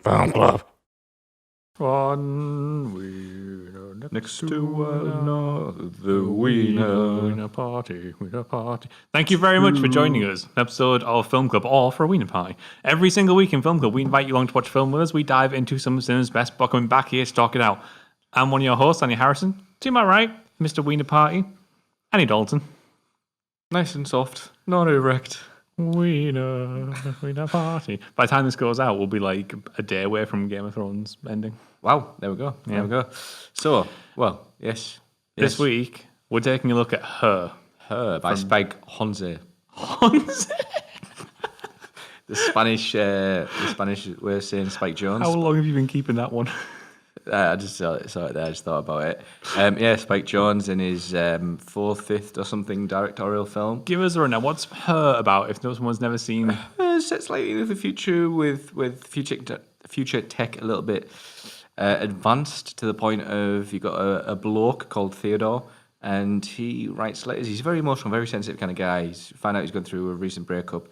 Film Club. One wiener Next to another wiener party. Thank you very much for joining us. An episode of Film Club, or for a wiener party. Every single week in Film Club, we invite you along to watch film with us. We dive into some of cinema's best by coming back here to talk it out. I'm one of your hosts, Andy Harrison. To my right, Mr. Wiener Party, Annie Dalton. Nice and soft, not erect. Wiener party. By the time this goes out, we'll be like a day away from Game of Thrones ending. Wow, there we go. There we go. So, well, yes. This week, we're taking a look at Her. Her by Spike Jonze. Jonze? The Spanish way of saying Spike Jones. How long have you been keeping that one? I just saw it there. I just thought about it. Spike Jones in his fourth, fifth or something directorial film. Give us a rundown. What's Her about if someone's never seen? Set slightly in the future with future tech a little bit advanced to the point of you've got a bloke called Theodore and he writes letters. He's a very emotional, very sensitive kind of guy. He's found out he's going through a recent breakup.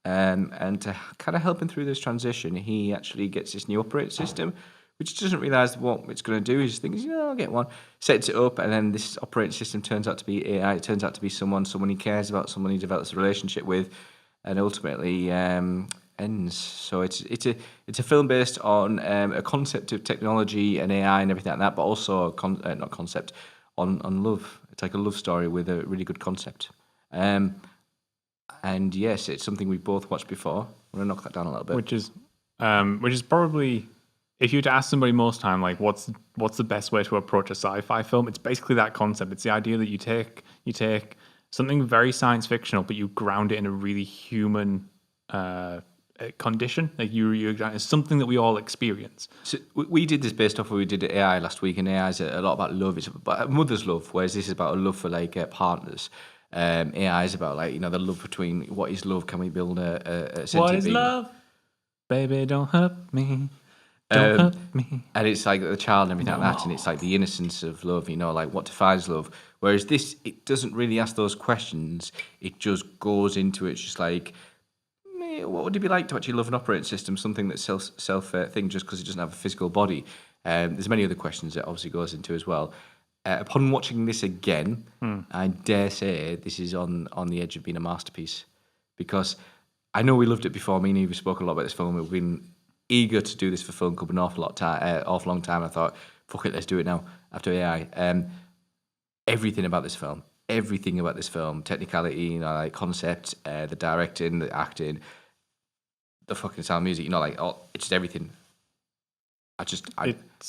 And to kind of help him through this transition, he actually gets this new operating system, which doesn't realise what it's going to do. He just thinks, I'll get one. Sets it up, and then this operating system turns out to be AI. It turns out to be someone he cares about, someone he develops a relationship with, and ultimately ends. So it's a film based on a concept of technology and AI and everything like that, but also on love. It's like a love story with a really good concept. And yes, it's something we both watched before. I'm going to knock that down a little bit. Which is probably, if you were to ask somebody most time, like, what's the best way to approach a sci-fi film? It's basically that concept. It's the idea that you take something very science fictional, but you ground it in a really human condition. Like it's something that we all experience. So we did this based off what we did at AI last week, and AI is a lot about love. It's about a mother's love, whereas this is about a love for partners. AI is about the love between what is love. Can we build a sentient what is being? Love? Baby, don't hurt me. Don't hurt me. And it's like the child and everything like that, and it's like the innocence of love, like what defines love. Whereas this, it doesn't really ask those questions. It just goes into it. It's just like, what would it be like to actually love an operating system, something that's self thing, just because it doesn't have a physical body? There's many other questions that obviously goes into as well. Upon watching this again, I dare say this is on the edge of being a masterpiece, because I know we loved it before. Me and Eve spoke a lot about this film. We've been eager to do this for Film Club an awful long time. I thought, fuck it, let's do it now after AI. Everything about this film, technicality, like concept, the directing, the acting, the fucking sound music, it's just everything.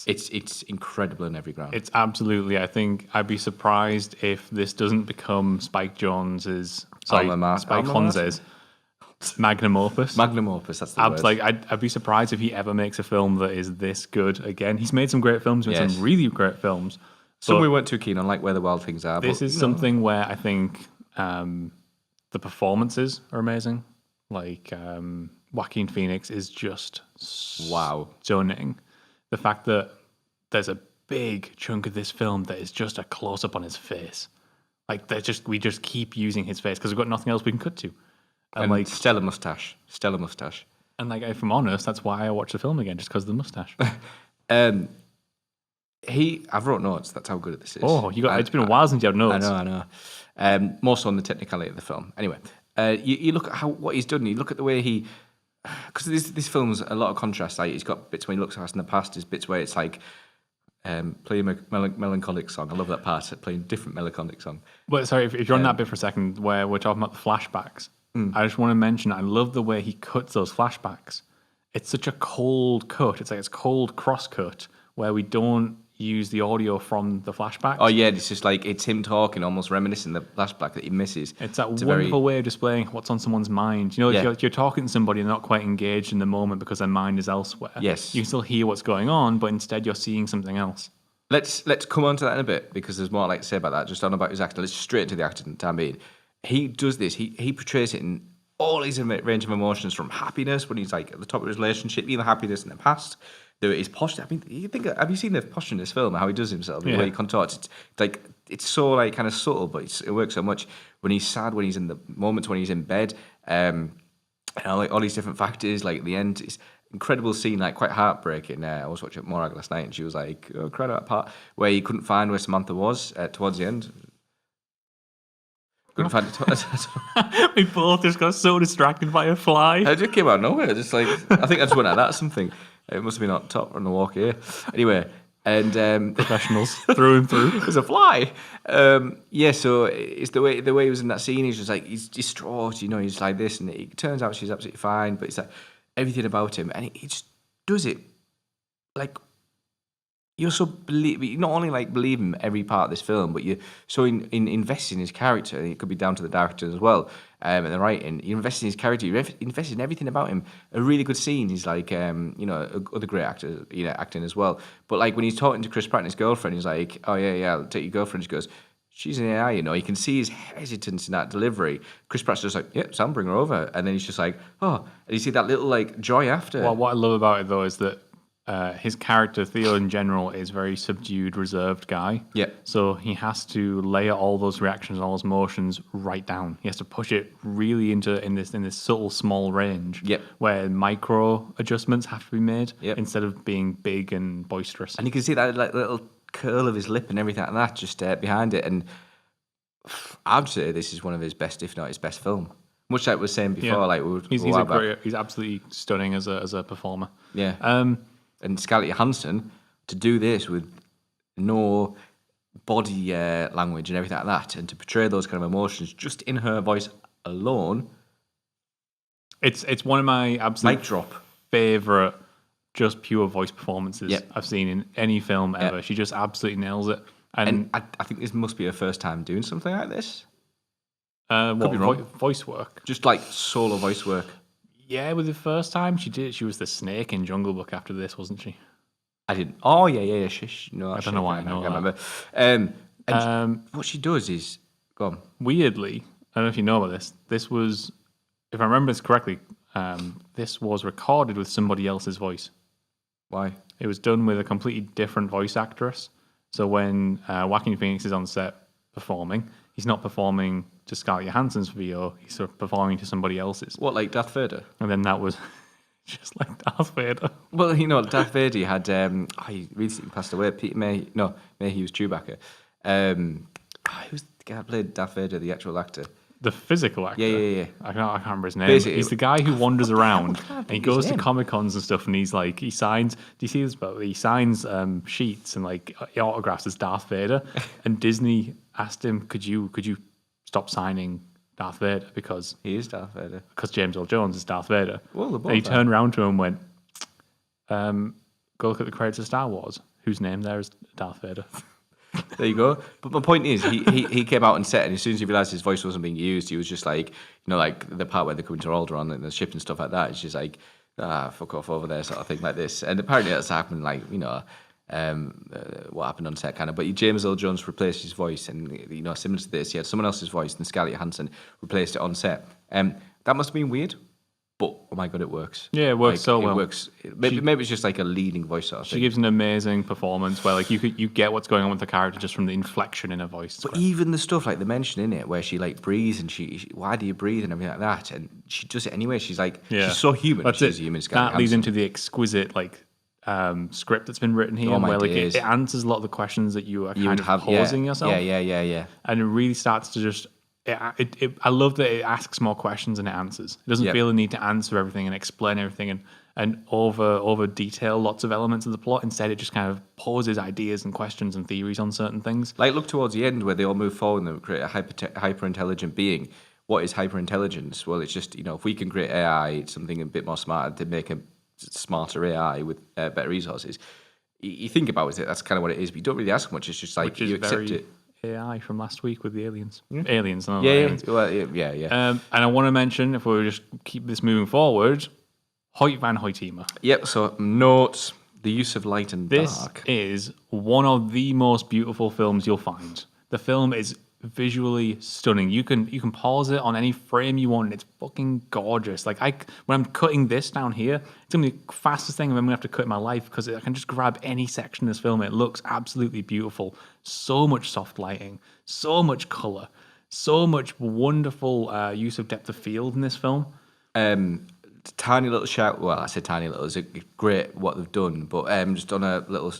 It's incredible in every ground. It's absolutely. I think I'd be surprised if this doesn't become Spike Jonze's magnum opus. Magnum opus, that's the word. Like I'd be surprised if he ever makes a film that is this good again. He's made some great films, some really great films. Some we weren't too keen on, like Where the Wild Things Are. This is something where I think the performances are amazing. Like Joaquin Phoenix is just stunning. The fact that there's a big chunk of this film that is just a close up on his face, like we just keep using his face because we've got nothing else we can cut to. And like stellar mustache. And like, if I'm honest, that's why I watch the film again, just because of the mustache. I've wrote notes. That's how good this is. Oh, it's been a while since you had notes. I know. More so on the technicality of the film. Anyway, you look at what he's done. You look at the way because this film's a lot of contrast. Like, he's got bits where he looks at us in the past. There's bits where it's like playing a melancholic song. I love that part. Playing different melancholic song. But sorry, if you're on that bit for a second, where we're talking about the flashbacks. I just want to mention, I love the way he cuts those flashbacks. It's such a cold cut. It's like it's cold cross cut where we don't use the audio from the flashbacks. Oh yeah, it's just like it's him talking, almost reminiscing the flashback that he misses. It's that wonderful way of displaying what's on someone's mind. If you're talking to somebody and not quite engaged in the moment because their mind is elsewhere. Yes, you can still hear what's going on, but instead you're seeing something else. Let's come on to that in a bit, because there's more I'd like to say about that. Just on about his acting. Let's straight into the acting. The time being. He does this. He portrays it in all his range of emotions, from happiness when he's like at the top of his relationship, even happiness in the past. There is posture. I mean, have you seen the posture in this film? How he does himself, the way he contorts. It's so like kind of subtle, but it works so much. When he's sad, when he's in the moments when he's in bed, all these different factors. Like at the end, incredible scene, like quite heartbreaking. I was watching Morag last night, and she was like, "Oh, cried out that part where he couldn't find where Samantha was towards the end." Couldn't find it. We both just got so distracted by a fly. It just came out of nowhere. Just like I think I just went at that or something. It must have been on top on the walk here. Anyway, and Professionals through and through. there's a fly. Yeah, so it's the way he was in that scene. He's just like he's distraught. You know, he's like this, and it turns out she's absolutely fine. But it's like everything about him, and he just does it like. You're so you not only like believe him every part of this film, but you're so invested in his character. And it could be down to the director as well, and the writing. You invest in his character. You invest in everything about him. A really good scene. He's like, other great actors, acting as well. But like when he's talking to Chris Pratt and his girlfriend, he's like, "Oh yeah, I'll take your girlfriend." She goes, "She's an AI, you know." You can see his hesitance in that delivery. Chris Pratt's just like, "Yep, Sam, bring her over," and then he's just like, "Oh," and you see that little like joy after. Well, what I love about it though is that. His character, Theo, in general, is a very subdued, reserved guy. Yeah. So he has to layer all those reactions, all those emotions right down. He has to push it really in this subtle, small range. Yep. Where micro adjustments have to be made Yep. instead of being big and boisterous. And you can see that like little curl of his lip and everything like that just behind it. And I'd say this is one of his best, if not his best film. Much like we were saying before, like he's absolutely stunning as a performer. Yeah. And Scarlett Johansson to do this with no body language and everything like that, and to portray those kind of emotions just in her voice alone. It's one of my absolute mic drop favorite, just pure voice performances Yep. I've seen in any film ever. She just absolutely nails it. And I think this must be her first time doing something like this. Could be wrong. Voice work. Just like solo voice work. Yeah, with the first time she did, she was the snake in Jungle Book after this, wasn't she? I didn't. Oh yeah. No, I don't know why I know can't that. remember. And what she does is go on. Weirdly, I don't know if you know about this. This was, if I remember this correctly, this was recorded with somebody else's voice. Why? It was done with a completely different voice actress. So when Joaquin Phoenix is on set performing, he's not performing to Scarlett Johansson's VO, he's sort of performing to somebody else's. What, like Darth Vader? And then that was just like Darth Vader. Well, Darth Vader had, he recently passed away, Peter May, no, Mayhew was Chewbacca. Who's the guy that played Darth Vader, the actual actor? The physical actor. Yeah. I can't remember his name. Basically, he's the guy who wanders around and he goes to name. Comic Cons and stuff, and he's like, he signs. Do you see this? But he signs sheets and like autographs as Darth Vader. And Disney asked him, "Could you stop signing Darth Vader because He is Darth Vader. because James Earl Jones is Darth Vader?" Well, they're both and he there. turned around to him and went, "Go look at the credits of Star Wars. Whose name there is Darth Vader?" There you go. But my point is, he came out on set, and as soon as he realised his voice wasn't being used, he was just like, like the part where they're coming to Alderaan and the ship and stuff like that. It's just like, fuck off over there, sort of thing like this. And apparently that's happened, like, what happened on set, kind of. But James Earl Jones replaced his voice, and similar to this, he had someone else's voice, and Scarlett Johansson replaced it on set. That must have been weird. But oh my god, it works. Yeah, it works so well. It works. Maybe it's just like a leading voice sort of She thing. gives an amazing performance where like you get what's going on with the character just from the inflection in her voice. But even the stuff like the mention in it where she like breathes and she why do you breathe and everything like that, and she does it anyway. She's like she's so human. That's She's it. human. Scarlett That leads Johansson. into the exquisite like script that's been written here, Oh, my where like days. it answers a lot of the questions that you are You kind would of have posing yourself. Yeah. And it really starts to just. I love that it asks more questions than it answers. It doesn't feel the need to answer everything and explain everything and over detail lots of elements of the plot. Instead, it just kind of poses ideas and questions and theories on certain things. Like look towards the end where they all move forward and they create a hyper intelligent being. What is hyper intelligence? Well, it's just if we can create AI, it's something a bit more smarter to make a smarter AI with better resources. You think about it, that's kind of what it is. But you don't really ask much. It's just like you accept it. AI from last week with the aliens. Aliens, no, Yeah, aliens. well, yeah. And I want to mention, if we just keep this moving forward, Hoyt van Hoytema. Yep. So notes the use of light and This dark. is one of the most beautiful films you'll find. The film is visually stunning. You can pause it on any frame you want, and it's fucking gorgeous. Like when I'm cutting this down here, it's gonna be the fastest thing I'm gonna have to cut in my life because I can just grab any section of this film. It looks absolutely beautiful. So much soft lighting, so much color, so much wonderful use of depth of field in this film. tiny little shout. Well, I say tiny little. It's great what they've done, but just on a little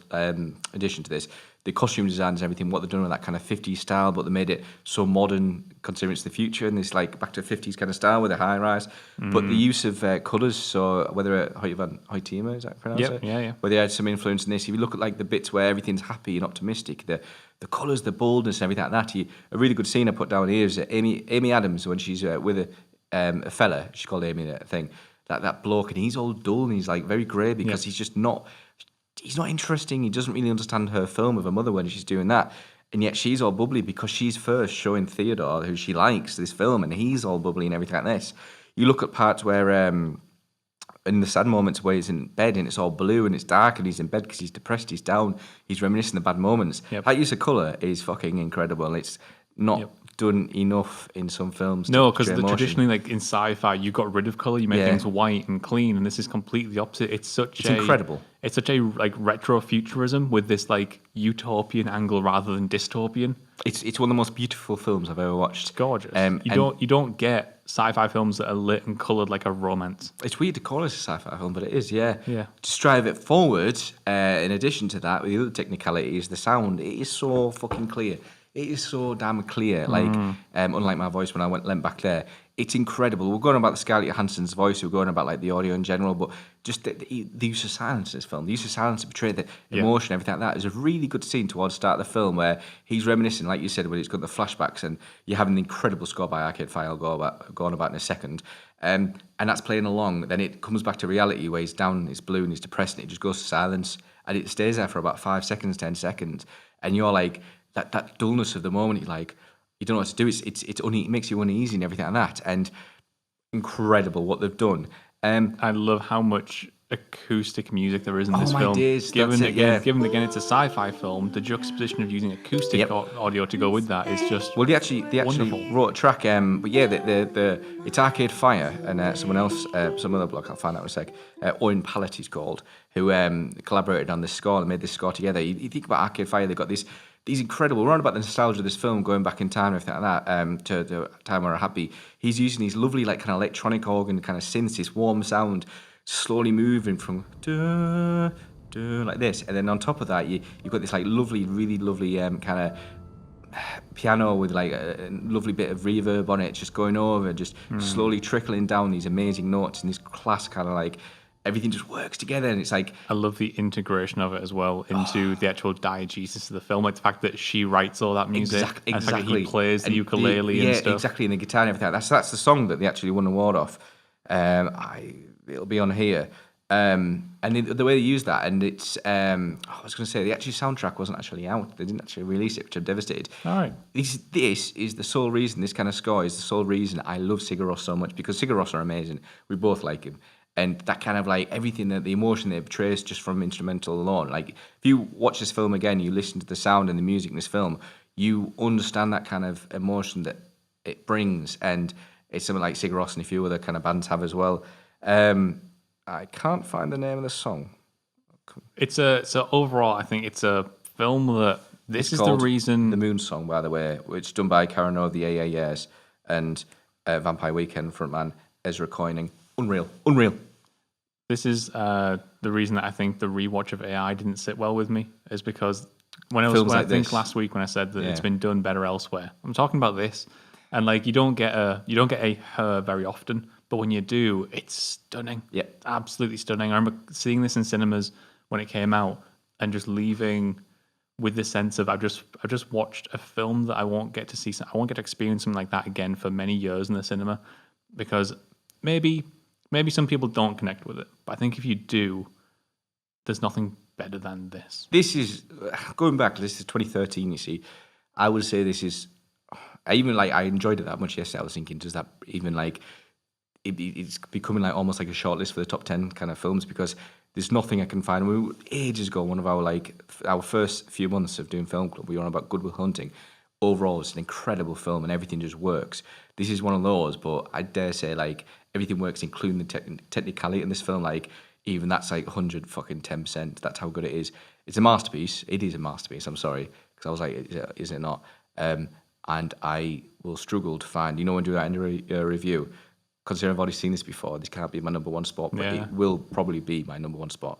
addition to this, the costume designs and everything, what they've done with that kind of 50s style, but they made it so modern considering it's the future and it's like back to 50s kind of style with a high rise. But the use of colours, so whether Hoytima, is that how you pronounce it? Yeah. Where they had some influence in this. If you look at like the bits where everything's happy and optimistic, the colours, the boldness and everything like that, a really good scene I put down here is that Amy Adams, when she's with a fella, she's called Amy, that thing, that bloke, and he's all dull and he's like very grey because he's just not... He's not interesting. He doesn't really understand her film of her mother when she's doing that. And yet she's all bubbly because she's first showing Theodore, who she likes, this film, and he's all bubbly and everything like this. You look at parts where, in the sad moments where he's in bed and it's all blue and it's dark and he's in bed because he's depressed, he's down, he's reminiscing the bad moments. That use of colour is fucking incredible. It's not done enough in some films. No, because traditionally, like in sci-fi, you got rid of color, you made things white and clean, and this is completely the opposite. It's incredible. It's such a like retro futurism with this like utopian angle rather than dystopian. It's one of the most beautiful films I've ever watched. It's gorgeous. You don't get sci-fi films that are lit and colored like a romance. It's weird to call it a sci-fi film, but it is. Yeah. To drive it forward, in addition to that, with the other technicalities, the sound, it is so fucking clear. It is so damn clear. Like, unlike my voice when I leant back there, it's incredible. We're going about the Scarlett Johansson's voice. We're going about like the audio in general, but just the use of silence in this film, the use of silence to portray the emotion, everything like that, is a really good scene towards the start of the film where he's reminiscing, like you said, when he's got the flashbacks, and you're having the incredible score by AHAI. I'll go on about in a second. And that's playing along. Then it comes back to reality where he's down, he's blue, and he's depressed, and it just goes to silence, and it stays there for about 5 seconds, 10 seconds, and you're like. That dullness of the moment, you're like, you don't know what to do. It makes you uneasy and everything like that. And incredible what they've done. I love how much acoustic music there is in this film. Days, given again it's a sci-fi film, the juxtaposition of using acoustic audio to go with that is just they actually wrote a track. But yeah, it's Arcade Fire and someone else, some other bloke, I'll find out in a sec. Owen Pallet he's called, who collaborated on this score and made this score together. You think about Arcade Fire, they've got these incredible. We're on about the nostalgia of this film, going back in time and everything like that, to the time where I'm happy. He's using these lovely, like, kind of electronic organ kind of synths, this warm sound, slowly moving from duh, duh, like this. And then on top of that, you've got this, like, really lovely kind of piano with, like, a lovely bit of reverb on it, just going over, just slowly trickling down these amazing notes in this class kind of, like, everything just works together, and it's like... I love the integration of it as well into the actual diegesis of the film, like the fact that she writes all that music, exactly. And the fact that he plays the ukulele and stuff. Yeah, exactly, and the guitar and everything. That's the song that they actually won an award off. It'll be on here. And the way they use that, and it's... I was going to say, the actual soundtrack wasn't actually out. They didn't actually release it, which I'm devastated. All right. This is the sole reason, this kind of score is the sole reason I love Sigur Rós so much, because Sigur Rós are amazing. We both like him. And that kind of like everything, that the emotion that it portrays just from instrumental alone. Like if you watch this film again, you listen to the sound and the music in this film, you understand that kind of emotion that it brings. And it's something like Sigur Rós and a few other kind of bands have as well. I can't find the name of the song. So overall, I think it's a film that this is the reason. The Moon Song, by the way, which is done by Karen O of the AHAI and Vampire Weekend frontman Ezra Koenig. Unreal. This is the reason that I think the rewatch of AI didn't sit well with me, is because last week when I said that it's been done better elsewhere, I'm talking about this, and like you don't get a her very often, but when you do, it's stunning. Yeah, absolutely stunning. I remember seeing this in cinemas when it came out and just leaving with this sense of I've just watched a film that I won't get to see. I won't get to experience something like that again for many years in the cinema, because maybe some people don't connect with it, but I think if you do, there's nothing better than this. This is, going back, this is 2013, you see, I would say this is, I enjoyed it that much yesterday. I was thinking, does that even like, it's becoming like almost like a shortlist for the top 10 kind of films, because there's nothing I can find. Ages ago, one of our first few months of doing film club, we were on about Good Will Hunting. Overall, it's an incredible film and everything just works. This is one of those, but I dare say like everything works, including the technicality in this film. Like even that's like 110%. That's how good it is. It's a masterpiece. It is a masterpiece. I'm sorry, because I was like, is it not? And I will struggle to find. When do that in a review? considering I've already seen this before, this can't be my number one spot, but Yeah. it will probably be my number one spot.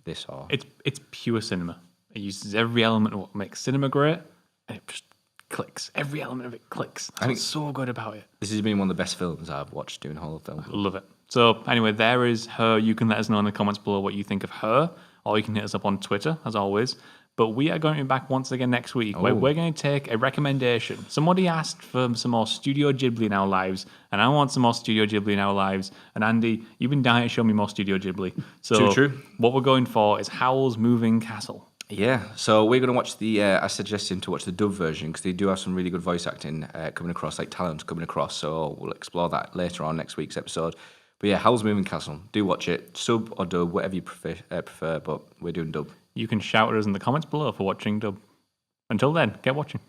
This or It's pure cinema. It uses every element of what makes cinema great, and it just clicks. Every element of it clicks. That's what's so good about it. this has been one of the best films I've watched doing Hall of Film. Love it. So anyway, there is her. You can let us know in the comments below what you think of her, or you can hit us up on Twitter, as always. But we are going to be back once again next week, where we're going to take a recommendation. Somebody asked for some more Studio Ghibli in our lives, and I want some more Studio Ghibli in our lives. And Andy, you've been dying to show me more Studio Ghibli. So True. What we're going for is Howl's Moving Castle. Yeah, so we're going to watch I suggested him to watch the dub version because they do have some really good voice acting coming across, like talent coming across. So we'll explore that later on next week's episode. But yeah, Howl's Moving Castle. Do watch it, sub or dub, whatever you prefer. But we're doing dub. You can shout at us in the comments below for watching dub. Until then, get watching.